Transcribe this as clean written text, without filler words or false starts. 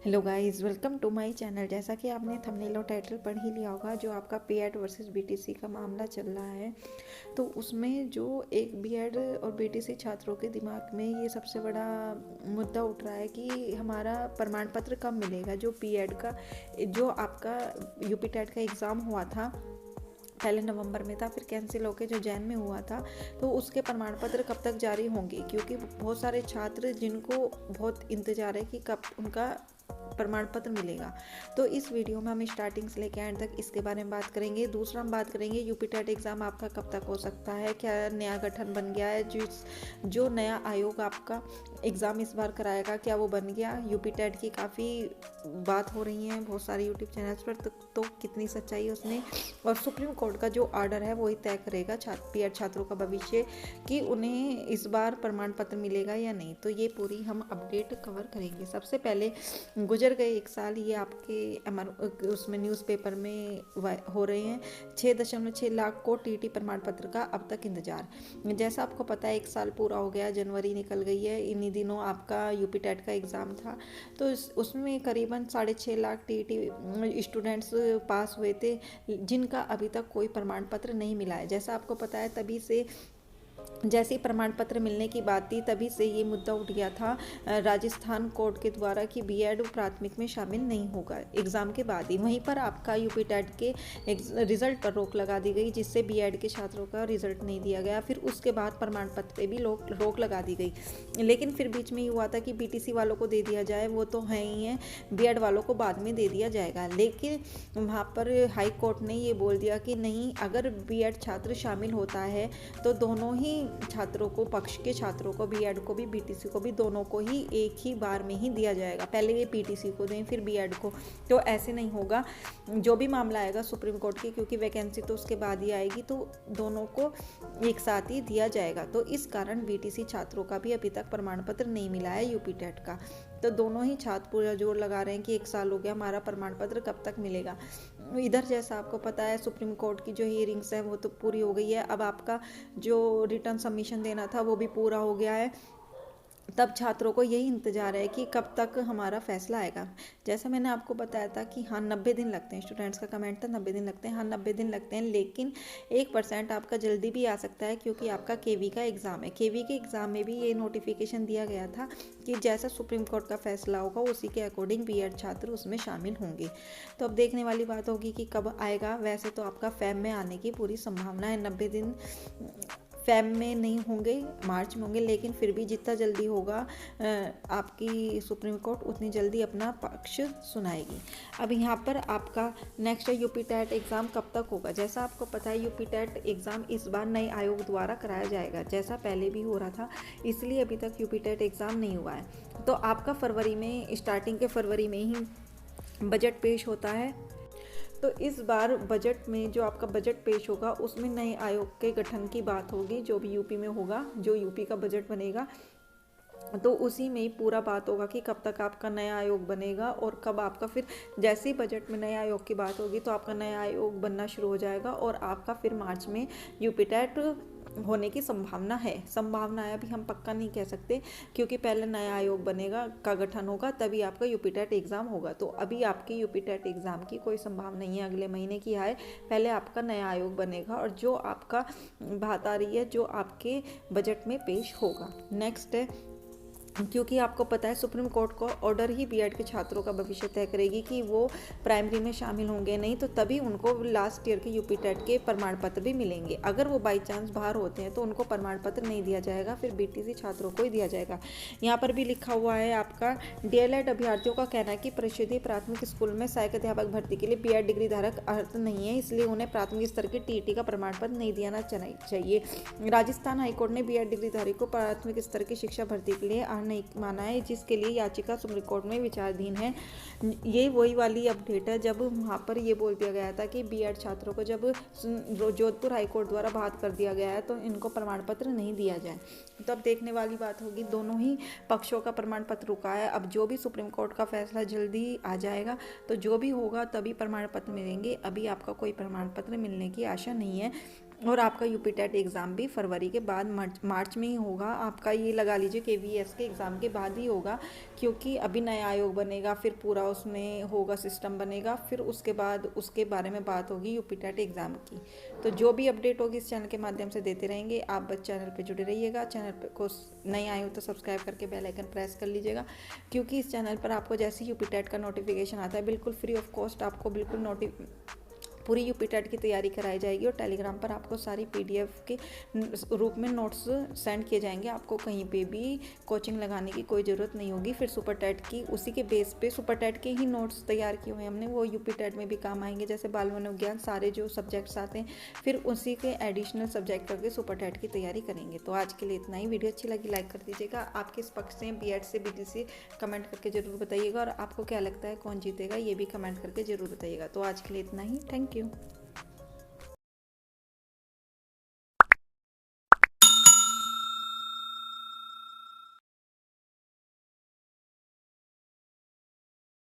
Hello guys, welcome to my channel. जैसा कि आपने थंबनेल और टाइटल पढ़ ही लिया होगा, जो आपका बीएड वर्सेस बीटीसी का मामला चल रहा है, तो उसमें जो एक बीएड और बीटीसी छात्रों के दिमाग में ये सबसे बड़ा मुद्दा उठ रहा है कि हमारा प्रमाण पत्र कब मिलेगा। जो बीएड का जो आपका यूपी टेट का एग्ज़ाम हुआ था, पहले नवंबर में था, फिर कैंसिल होकर जो जैन में हुआ था, तो उसके प्रमाण पत्र कब तक जारी होंगे, क्योंकि बहुत सारे छात्र जिनको बहुत इंतज़ार है कि कब उनका प्रमाण पत्र मिलेगा। तो इस वीडियो में हम स्टार्टिंग से लेकर एंड तक इसके बारे में बात करेंगे। दूसरा हम बात करेंगे यूपी टेट एग्ज़ाम आपका कब तक हो सकता है, क्या नया गठन बन गया है, जो नया आयोग आपका एग्ज़ाम इस बार कराएगा क्या वो बन गया। यूपी टेट की काफ़ी बात हो रही है बहुत सारे यूट्यूब चैनल्स पर, तो कितनी सच्चाई है उसमें, और सुप्रीम कोर्ट का जो ऑर्डर है वही तय करेगा बीएड छात्रों का भविष्य कि उन्हें इस बार प्रमाण पत्र मिलेगा या नहीं। तो ये पूरी हम अपडेट कवर करेंगे। सबसे पहले गुजर गए एक साल, ये आपके उसमें न्यूज़पेपर में हो रहे हैं। 6.6 लाख को टीटी प्रमाण पत्र का अब तक इंतजार। जैसा आपको पता है, एक साल पूरा हो गया, जनवरी निकल गई है, इन्हीं दिनों आपका यूपी टेट का एग्ज़ाम था। तो उसमें करीबन 6.5 लाख टीटी स्टूडेंट्स पास हुए थे, जिनका अभी तक कोई प्रमाण पत्र नहीं मिला है। जैसा आपको पता है, तभी से जैसे ही प्रमाण पत्र मिलने की बात थी, तभी से ये मुद्दा उठ गया था राजस्थान कोर्ट के द्वारा कि बीएड प्राथमिक में शामिल नहीं होगा एग्ज़ाम के बाद ही। वहीं पर आपका यूपी टेट के रिजल्ट पर रोक लगा दी गई, जिससे बीएड के छात्रों का रिजल्ट नहीं दिया गया। फिर उसके बाद प्रमाण पत्र पे भी रोक लगा दी गई, लेकिन फिर बीच में ये हुआ था कि बीटीसी वालों को दे दिया जाए, वो तो है ही है, बीएड वालों को बाद में दे दिया जाएगा। लेकिन वहाँ पर हाई कोर्ट ने ये बोल दिया कि नहीं, अगर बीएड छात्र शामिल होता है तो दोनों ही छात्रों को, पक्ष के छात्रों को, बीएड को भी बीटीसी को भी, दोनों को ही एक ही बार में ही दिया जाएगा। पहले ये बीटीसी को दें फिर बीएड को, तो ऐसे नहीं होगा। जो भी मामला आएगा सुप्रीम कोर्ट की, क्योंकि वैकेंसी तो उसके बाद ही आएगी, तो दोनों को एक साथ ही दिया जाएगा। तो इस कारण बीटीसी छात्रों का भी अभी तक प्रमाण पत्र नहीं मिला है यूपी टेट का। तो दोनों ही छात्र पूरा जोर लगा रहे हैं कि एक साल हो गया, हमारा प्रमाण पत्र कब तक मिलेगा। इधर जैसा आपको पता है, सुप्रीम कोर्ट की जो हियरिंग्स है वो तो पूरी हो गई है। अब आपका जो रिटर्न सबमिशन देना था वो भी पूरा हो गया है। तब छात्रों को यही इंतज़ार है कि कब तक हमारा फैसला आएगा। जैसा मैंने आपको बताया था कि हाँ 90 दिन लगते हैं, स्टूडेंट्स का कमेंट था 90 दिन लगते हैं, हाँ 90 दिन लगते हैं, लेकिन 1% आपका जल्दी भी आ सकता है, क्योंकि आपका केवी का एग्ज़ाम है। केवी के एग्ज़ाम में भी ये नोटिफिकेशन दिया गया था कि जैसा सुप्रीम कोर्ट का फैसला होगा उसी के अकॉर्डिंग बीएड छात्र उसमें शामिल होंगे। तो अब देखने वाली बात होगी कि कब आएगा। वैसे तो आपका फैब में आने की पूरी संभावना है। 90 दिन फैब में नहीं होंगे, मार्च में होंगे, लेकिन फिर भी जितना जल्दी होगा आपकी सुप्रीम कोर्ट उतनी जल्दी अपना पक्ष सुनाएगी। अब यहाँ पर आपका नेक्स्ट है यूपी टेट एग्ज़ाम कब तक होगा। जैसा आपको पता है, यूपी टेट एग्ज़ाम इस बार नए आयोग द्वारा कराया जाएगा, जैसा पहले भी हो रहा था, इसलिए अभी तक यूपी टेट एग्ज़ाम नहीं हुआ है। तो आपका फरवरी में, स्टार्टिंग के फरवरी में ही बजट पेश होता है। तो इस बार बजट में जो आपका बजट पेश होगा, उसमें नए आयोग के गठन की बात होगी। जो भी यूपी में होगा, जो यूपी का बजट बनेगा, तो उसी में ही पूरा बात होगा कि कब तक आपका नया आयोग बनेगा और कब आपका, फिर जैसे ही बजट में नए आयोग की बात होगी तो आपका नया आयोग बनना शुरू हो जाएगा, और आपका फिर मार्च में यूपी टेट होने की संभावना है। संभावना है, अभी हम पक्का नहीं कह सकते, क्योंकि पहले नया आयोग बनेगा, का गठन होगा, तभी आपका यूपी टेट एग्ज़ाम होगा। तो अभी आपकी यूपी टेट एग्ज़ाम की कोई संभावना नहीं है अगले महीने की है। पहले आपका नया आयोग बनेगा, और जो आपका बात आ रही है, जो आपके बजट में पेश होगा। नेक्स्ट है, क्योंकि आपको पता है सुप्रीम कोर्ट को ऑर्डर ही बीएड के छात्रों का भविष्य तय करेगी कि वो प्राइमरी में शामिल होंगे नहीं, तो तभी उनको लास्ट ईयर के यूपी टेट के प्रमाण पत्र भी मिलेंगे। अगर वो बाई चांस बाहर होते हैं तो उनको प्रमाण पत्र नहीं दिया जाएगा, फिर बीटीसी छात्रों को ही दिया जाएगा। यहाँ पर भी लिखा हुआ है आपका, डीएलएड अभ्यर्थियों का कहना है कि परिषदीय प्राथमिक स्कूल में सहायक अध्यापक भर्ती के लिए बीएड डिग्री धारक अर्थ नहीं है, इसलिए उन्हें प्राथमिक स्तर के टीटी का प्रमाण पत्र नहीं दिया चाहिए। राजस्थान हाईकोर्ट ने बीएड डिग्रीधारी को प्राथमिक स्तर की शिक्षा भर्ती के लिए नहीं माना है, जिसके लिए याचिका सुप्रीम कोर्ट में विचाराधीन है। ये वही वाली अपडेट है जब वहाँ पर ये बोल दिया गया था कि बीएड छात्रों को जब जोधपुर हाईकोर्ट द्वारा बात कर दिया गया है तो इनको प्रमाण पत्र नहीं दिया जाए। तो अब देखने वाली बात होगी, दोनों ही पक्षों का प्रमाण पत्र रुका है। अब जो भी सुप्रीम कोर्ट का फैसला जल्दी आ जाएगा, तो जो भी होगा तभी प्रमाण पत्र मिलेंगे। अभी आपका कोई प्रमाण पत्र मिलने की आशा नहीं है। और आपका यूपी टेट एग्ज़ाम भी फरवरी के बाद मार्च में ही होगा। आपका ये लगा लीजिए केवीएस के एग्ज़ाम के बाद ही होगा, क्योंकि अभी नया आयोग बनेगा, फिर पूरा उसमें होगा सिस्टम बनेगा, फिर उसके बाद उसके बारे में बात होगी यूपी टेट एग्ज़ाम की। तो जो भी अपडेट होगी इस चैनल के माध्यम से देते रहेंगे। आप बस चैनल पर जुड़े रहिएगा। चैनल पर को नए आए हो तो सब्सक्राइब करके बेल आइकन प्रेस कर लीजिएगा, क्योंकि इस चैनल पर आपको जैसे ही यूपी टेट का नोटिफिकेशन आता है बिल्कुल फ्री ऑफ कॉस्ट आपको बिल्कुल पूरी यूपी टेट की तैयारी कराई जाएगी। और टेलीग्राम पर आपको सारी पीडीएफ के रूप में नोट्स सेंड किए जाएंगे। आपको कहीं पे भी कोचिंग लगाने की कोई ज़रूरत नहीं होगी। फिर सुपर टेट की उसी के बेस पे सुपर टेट के ही नोट्स तैयार किए हुए हैं हमने, वो यूपी टेट में भी काम आएंगे। जैसे बाल मनोविज्ञान सारे जो सब्जेक्ट्स आते हैं, फिर उसी के एडिशनल सब्जेक्ट करके सुपर टेट की तैयारी करेंगे। तो आज के लिए इतना ही। वीडियो अच्छी लगी लाइक कर दीजिएगा। आप किस पक्ष से बीएड से बीटीसी कमेंट करके ज़रूर बताइएगा, और आपको क्या लगता है कौन जीतेगा ये भी कमेंट करके ज़रूर बताइएगा। तो आज के लिए इतना ही। Thank you.